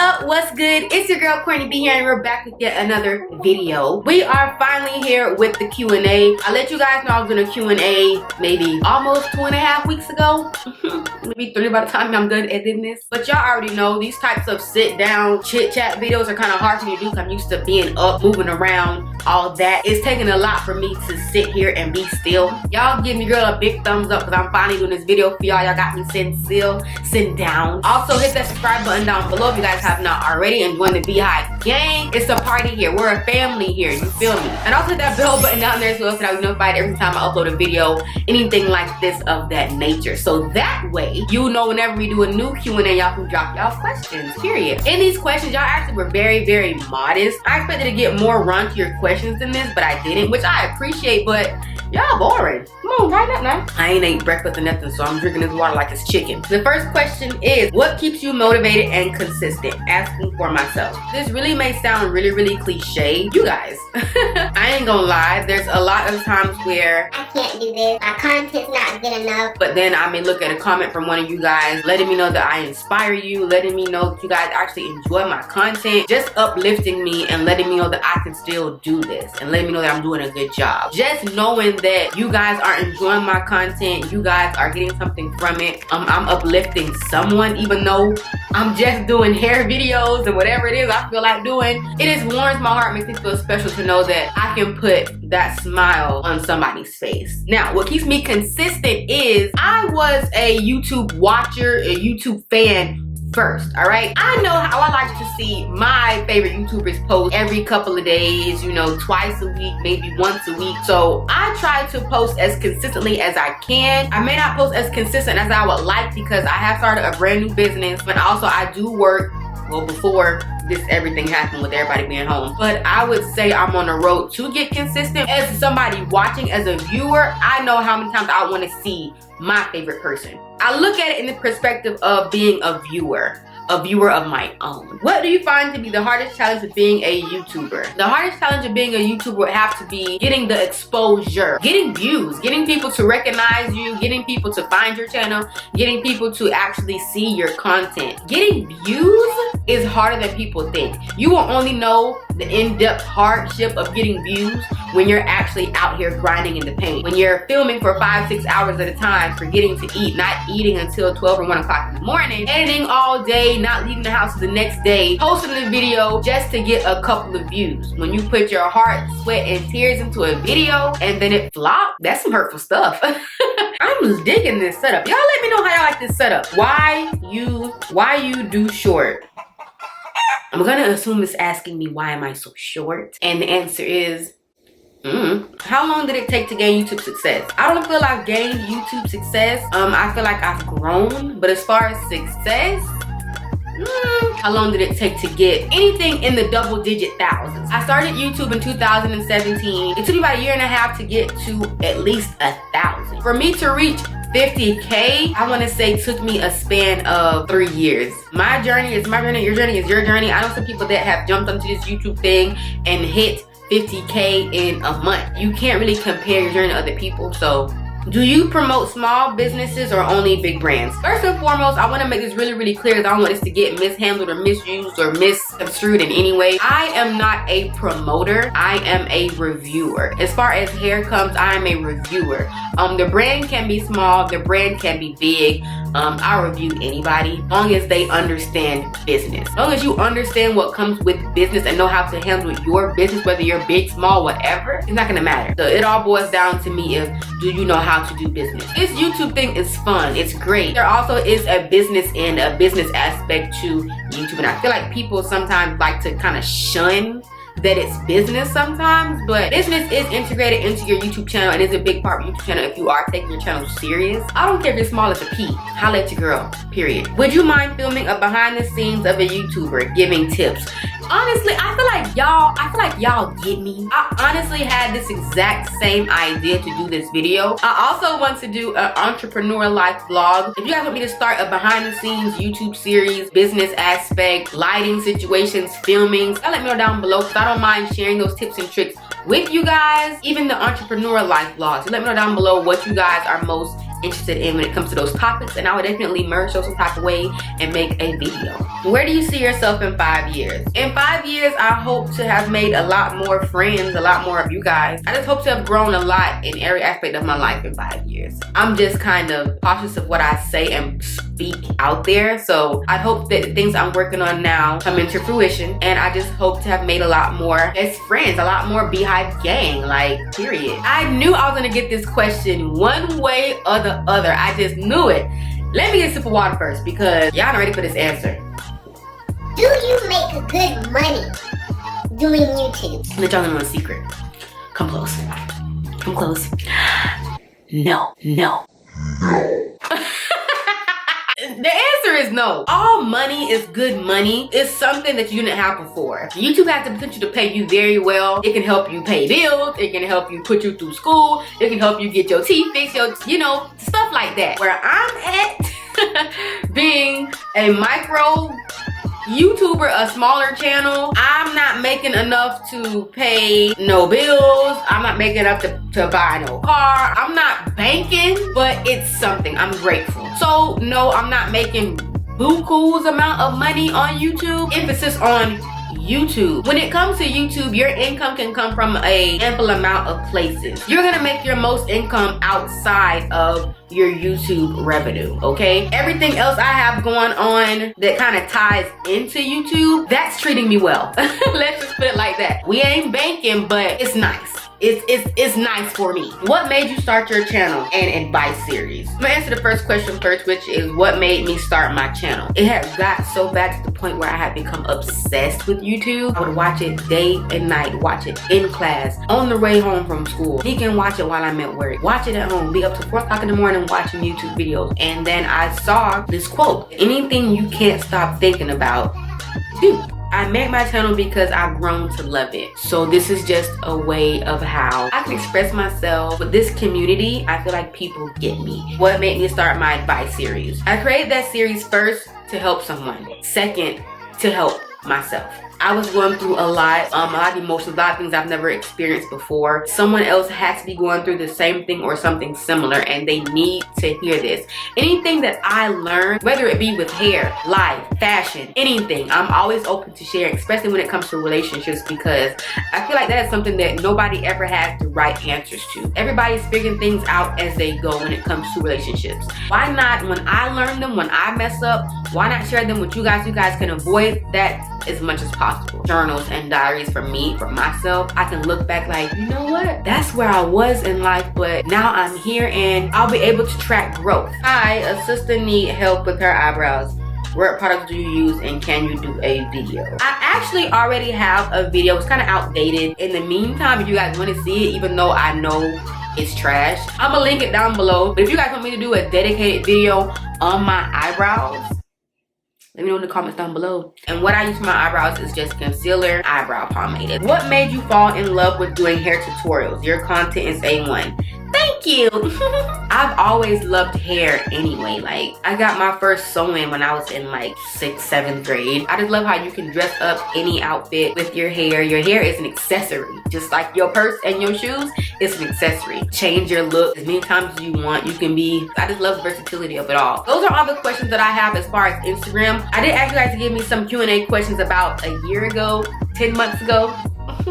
up? What's good? It's your girl Courtney B here, and we're back with yet another video. We are finally here with the Q&A. I let you guys know I was doing a Q&A maybe almost 2.5 weeks ago. Maybe 3 by the time I'm done editing this. But y'all already know these types of sit down chit chat videos are kind of hard for me to do because I'm used to being up, moving around, all that. It's taking a lot for me to sit here and be still. Y'all give me girl a big thumbs up because I'm finally doing this video for y'all. Y'all got me sitting still, sitting down. Also hit that subscribe button down below if you guys have not already, and join the Beehive gang. It's a party here. We're a family here. You feel me? And also hit that bell button down there as well so that I'll be notified every time I upload a video, anything like this of that nature. So that way, you know whenever we do a new Q&A, y'all can drop y'all questions, period. In these questions, y'all actually were very, very modest. I expected to get more raunchier questions than this, but I didn't, which I appreciate, but y'all boring. Come on, tighten up now. I ain't ate breakfast or nothing, so I'm drinking this water like it's chicken. The first question is, what keeps you motivated and consistent? Asking for myself. This really may sound really, really cliche. You guys, I ain't gonna lie, there's a lot of times where I can't do this, my content's not good enough. But then I may look at a comment from one of you guys, letting me know that I inspire you, letting me know that you guys actually enjoy my content, just uplifting me and letting me know that I can still do this and letting me know that I'm doing a good job. Just knowing that you guys are enjoying my content, you guys are getting something from it. I'm uplifting someone, even though I'm just doing hair videos and whatever it is I feel like doing. It just warms my heart, makes me feel special to know that I can put that smile on somebody's face. Now, what keeps me consistent is I was a YouTube watcher, a YouTube fan first, all right? I know how I like to see my favorite YouTubers post every couple of days, you know, twice a week, maybe once a week. So I try to post as consistently as I can. I may not post as consistent as I would like because I have started a brand new business, but also I do work, well, before this everything happened with everybody being home. But I would say I'm on the road to get consistent. As somebody watching, as a viewer, I know how many times I want to see my favorite person. I look at it in the perspective of being a viewer of my own. What do you find to be the hardest challenge of being a YouTuber? The hardest challenge of being a YouTuber would have to be getting the exposure, getting views, getting people to recognize you, getting people to find your channel, getting people to actually see your content. Getting views is harder than people think. You will only know the in-depth hardship of getting views when you're actually out here grinding in the paint. When you're filming for 5-6 hours at a time, forgetting to eat, not eating until 12 or 1 o'clock in the morning, editing all day, not leaving the house the next day, posting the video just to get a couple of views. When you put your heart, sweat, and tears into a video and then it flops, that's some hurtful stuff. I'm digging this setup. Y'all let me know how y'all like this setup. Why you do short? I'm gonna assume it's asking me why am I so short? And the answer is, how long did it take to gain YouTube success? I don't feel I've gained YouTube success. I feel like I've grown, but as far as success, how long did it take to get anything in the double-digit thousands? I started YouTube in 2017. It took me about 1.5 years to get to at least 1,000. For me to reach 50K, I want to say took me a span of 3 years. My journey is my journey, your journey is your journey. I know some people that have jumped onto this YouTube thing and hit 50K in a month. You can't really compare your journey to other people, so do you promote small businesses or only big brands? First and foremost, I want to make this really, really clear that I don't want this to get mishandled or misused or misconstrued in any way. I am not a promoter. I am a reviewer. As far as hair comes, I am a reviewer. The brand can be small, the brand can be big. I'll review anybody as long as they understand business. As long as you understand what comes with business and know how to handle your business, whether you're big, small, whatever, it's not gonna matter. So it all boils down to me of, do you know how to do business? This YouTube thing is fun, it's great. There also is a business and a business aspect to YouTube, and I feel like people sometimes like to kind of shun that it's business sometimes, but business is integrated into your YouTube channel and is a big part of your YouTube channel if you are taking your channel serious. I don't care if you're small as a pea. Holla at your girl, period. Would you mind filming a behind the scenes of a YouTuber giving tips? Honestly, I feel like y'all get me. I honestly had this exact same idea to do this video. I also want to do an entrepreneur life vlog. If you guys want me to start a behind the scenes YouTube series, business aspect, lighting situations, filming, let me know down below because I don't mind sharing those tips and tricks with you guys. Even the entrepreneur life vlogs. Let me know down below what you guys are most interested in when it comes to those topics, and I would definitely merge those some type of way and make a video. Where do you see yourself in 5 years? In 5 years, I hope to have made a lot more friends, a lot more of you guys. I just hope to have grown a lot in every aspect of my life in 5 years. I'm just kind of cautious of what I say and speak out there, so I hope that the things I'm working on now come into fruition, and I just hope to have made a lot more best friends, a lot more Beehive gang, like, period. I knew I was gonna get this question one way or the other. I just knew it. Let me get a sip of water first, because y'all not ready for this answer. Do you make good money doing YouTube? Let y'all in on a secret. Come close. Come close. No. The answer is no. All money is good money. It's something that you didn't have before. YouTube has the potential to pay you very well. It can help you pay bills. It can help you put you through school. It can help you get your teeth fixed, you know, stuff like that. Where I'm at, being a micro YouTuber, a smaller channel, I'm not making enough to pay no bills. I'm not making enough to buy no car. I'm not banking, but it's something. I'm grateful. So no, I'm not making buku's amount of money on YouTube. Emphasis on YouTube. When it comes to YouTube, your income can come from a ample amount of places. You're gonna make your most income outside of your YouTube revenue, okay? Everything else I have going on that kind of ties into YouTube, that's treating me well. Let's just put it like that. We ain't banking, but it's nice. It's nice for me. What made you start your channel and advice series? I'm gonna answer the first question first, which is what made me start my channel. It had got so bad to the point where I had become obsessed with YouTube. I would watch it day and night, watch it in class, on the way home from school. He can watch it while I'm at work, watch it at home, be up to 4 o'clock in the morning watching YouTube videos. And then I saw this quote, anything you can't stop thinking about, do. I made my channel because I've grown to love it. So this is just a way of how I can express myself. With this community, I feel like people get me. What made me start my advice series? I created that series first to help someone. Second, to help myself. I was going through a lot of emotions, a lot of things I've never experienced before. Someone else has to be going through the same thing or something similar, and they need to hear this. Anything that I learned, whether it be with hair, life, fashion, anything, I'm always open to sharing, especially when it comes to relationships, because I feel like that is something that nobody ever has the right answers to. Everybody's figuring things out as they go when it comes to relationships. Why not, when I learn them, when I mess up, why not share them with you guys? You guys can avoid that as much as possible. Journals and diaries for me, for myself. I can look back like, you know what? That's where I was in life, but now I'm here and I'll be able to track growth. Hi, a sister need help with her eyebrows. What products do you use and can you do a video? I actually already have a video. It's kind of outdated. In the meantime, if you guys want to see it, even though I know it's trash, I'm gonna link it down below. But if you guys want me to do a dedicated video on my eyebrows, let me know in the comments down below. And what I use for my eyebrows is just concealer, eyebrow pomade. What made you fall in love with doing hair tutorials? Your content is A1. Thank you. I've always loved hair anyway. Like, I got my first sewing when I was in like 6th, 7th grade. I just love how you can dress up any outfit with your hair. Your hair is an accessory. Just like your purse and your shoes, it's an accessory. Change your look as many times as you want. You can be, I just love the versatility of it all. Those are all the questions that I have as far as Instagram. I did ask you guys to give me some Q&A questions about a year ago, 10 months ago.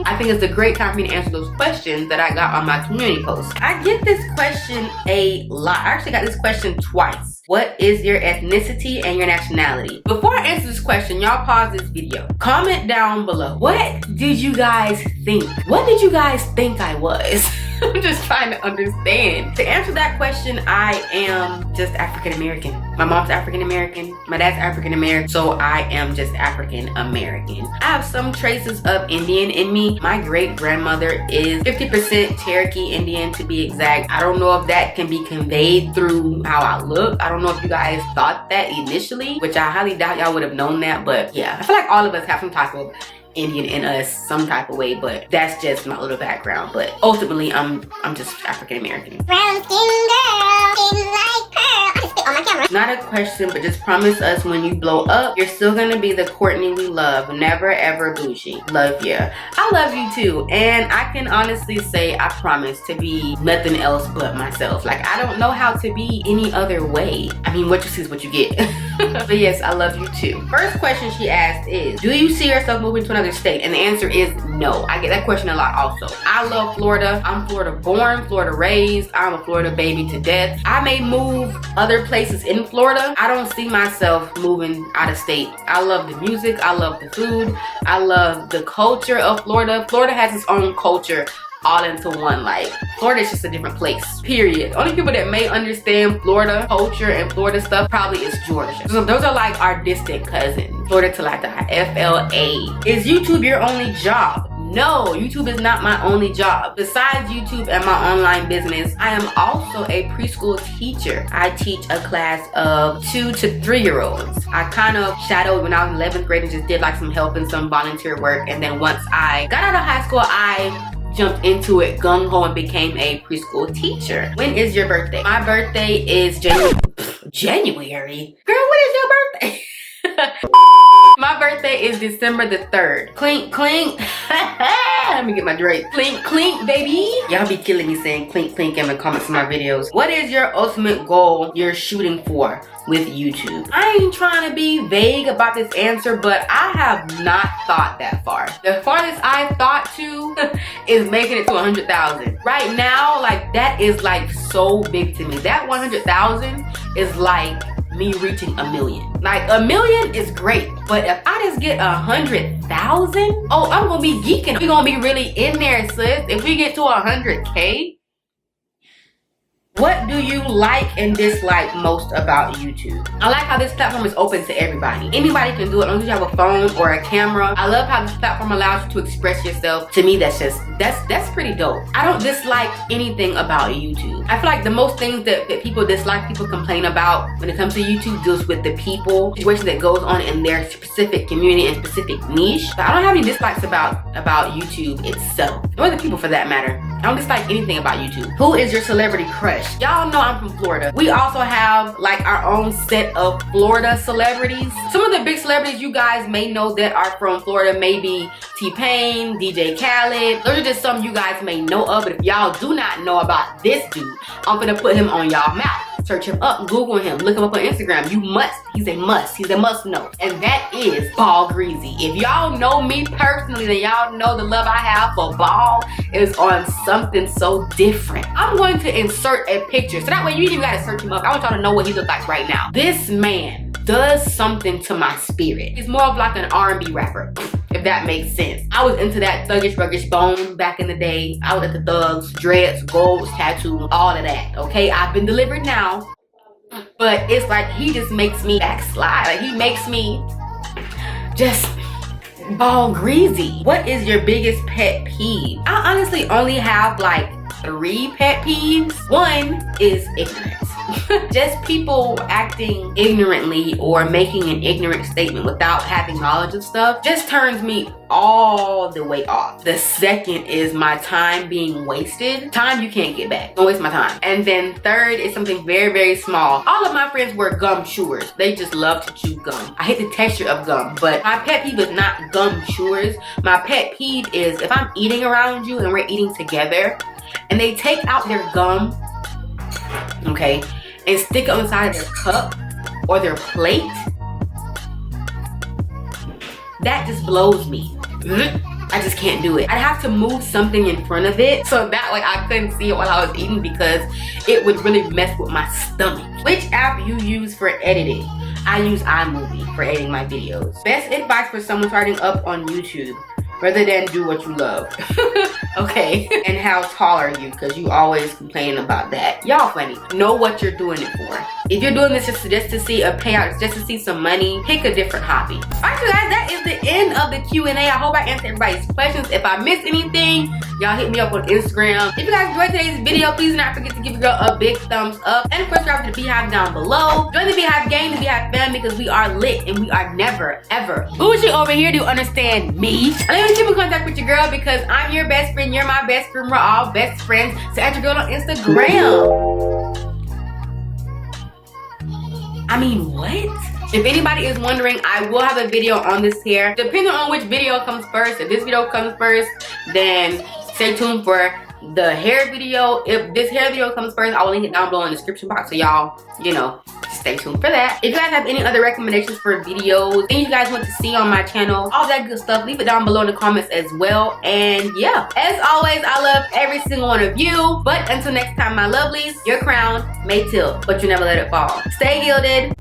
I think it's a great time for me to answer those questions that I got on my community post. I get this question a lot. I actually got this question twice. What is your ethnicity and your nationality? Before I answer this question, y'all pause this video. Comment down below. What did you guys think? What did you guys think I was? I'm just trying to understand. To answer that question, I am just African American. My mom's African American. My dad's African American. So I am just African American. I have some traces of Indian in me. My great grandmother is 50% Cherokee Indian to be exact. I don't know if that can be conveyed through how I look. I don't know if you guys thought that initially, which I highly doubt y'all would have known that. But yeah, I feel like all of us have some type of Indian in us some type of way, but that's just my little background. But ultimately, I'm just African American. Brown skin girl, skin like pearl. I just spit on my camera. Not not a question, but just promise us when you blow up, you're still gonna be the Courtney we love. Never ever bougie. Love you. I love you too. And I can honestly say I promise to be nothing else but myself. Like, I don't know how to be any other way. I mean, what you see is what you get. But yes, I love you too. First question she asked is, do you see yourself moving to another state? And the answer is no. I get that question a lot also. I love Florida. I'm Florida born, Florida raised. I'm a Florida baby to death. I may move other places in Florida. I don't see myself moving out of state. I love the music. I love the food. I love the culture of Florida. Florida has its own culture all into one. Like, Florida is just a different place, period. Only people that may understand Florida culture and Florida stuff probably is Georgia. So those are like our distant cousins. Florida till I die. FLA. Is YouTube your only job? No, YouTube is not my only job. Besides YouTube and my online business, I am also a preschool teacher. I teach a class of 2 to 3-year-olds. I kind of shadowed when I was in 11th grade and just did like some help and some volunteer work. And then once I got out of high school, I jumped into it gung-ho and became a preschool teacher. When is your birthday? My birthday is January. Girl, what is your birthday? My birthday is December the 3rd. Clink, clink. Let me get my drink. Clink, clink, baby. Y'all be killing me saying clink, clink in the comments of my videos. What is your ultimate goal you're shooting for with YouTube? I ain't trying to be vague about this answer, but I have not thought that far. The farthest I've thought to is making it to 100,000. Right now, like, that is like so big to me. That 100,000 is like me reaching 1 million. Like, 1 million is great, but if I just get 100,000, oh, I'm gonna be geeking. We're gonna be really in there, sis. If we get to 100K, what do you like and dislike most about YouTube? I like how this platform is open to everybody. Anybody can do it as long as you have a phone or a camera. I love how this platform allows you to express yourself. To me, that's pretty dope. I don't dislike anything about YouTube. I feel like the most things that people dislike, people complain about when it comes to YouTube deals with the people, situation that goes on in their specific community and specific niche. But I don't have any dislikes about YouTube itself, or the people for that matter. I don't dislike anything about YouTube. Who is your celebrity crush? Y'all know I'm from Florida. We also have like our own set of Florida celebrities. Some of the big celebrities you guys may know that are from Florida may be T-Pain, DJ Khaled. Those are just some you guys may know of, but if y'all do not know about this dude, I'm gonna put him on y'all mouth. Search him up, Google him, look him up on Instagram. You must, he's a must know. And that is Ball Greasy. If y'all know me personally, then y'all know the love I have for Ball is on something so different. I'm going to insert a picture, so that way you ain't even gotta search him up. I want y'all to know what he looks like right now. This man does something to my spirit. He's more of like an R&B rapper, if that makes sense. I was into that thuggish, ruggish bone back in the day. I was at the thugs, dreads, golds, tattoo, all of that, okay? I've been delivered now, but it's like he just makes me backslide. Like, he makes me just ball greasy. What is your biggest pet peeve? I honestly only have like 3 pet peeves. One is ignorance. Just people acting ignorantly or making an ignorant statement without having knowledge of stuff just turns me all the way off. The second is my time being wasted. Time you can't get back. Don't waste my time. And then third is something very, very small. All of my friends were gum chewers. They just love to chew gum. I hate the texture of gum, but my pet peeve is not gum chewers. My pet peeve is if I'm eating around you and we're eating together and they take out their gum, okay, and stick it on the side of their cup or their plate, that just blows me. I just can't do it. I'd have to move something in front of it so that way I couldn't see it while I was eating, because it would really mess with my stomach. Which app you use for editing? I use iMovie for editing my videos. Best advice for someone starting up on YouTube: rather than do what you love. Okay. And how tall are you? Because you always complain about that. Y'all funny. Know what you're doing it for. If you're doing this just to see a payout, just to see some money, pick a different hobby. Alright, you guys, that is the end of the Q&A. I hope I answered everybody's questions. If I missed anything, y'all hit me up on Instagram. If you guys enjoyed today's video, please do not forget to give your girl a big thumbs up. And of course, subscribe to the Beehive down below. Join the Beehive gang, the Beehive family, because we are lit and we are never, ever bougie over here. Do you understand me? And let me keep in contact with your girl, because I'm your best friend, you're my best friend, we're all best friends. So add your girl on Instagram. I mean, what? If anybody is wondering, I will have a video on this hair. Depending on which video comes first, if this video comes first, then stay tuned for the hair video. If this hair video comes first, I will link it down below in the description box, so y'all, you know, stay tuned for that. If you guys have any other recommendations for videos, things you guys want to see on my channel, all that good stuff, leave it down below in the comments as well. And yeah, as always, I love every single one of you. But until next time, my lovelies, your crown may tilt, but you never let it fall. Stay gilded.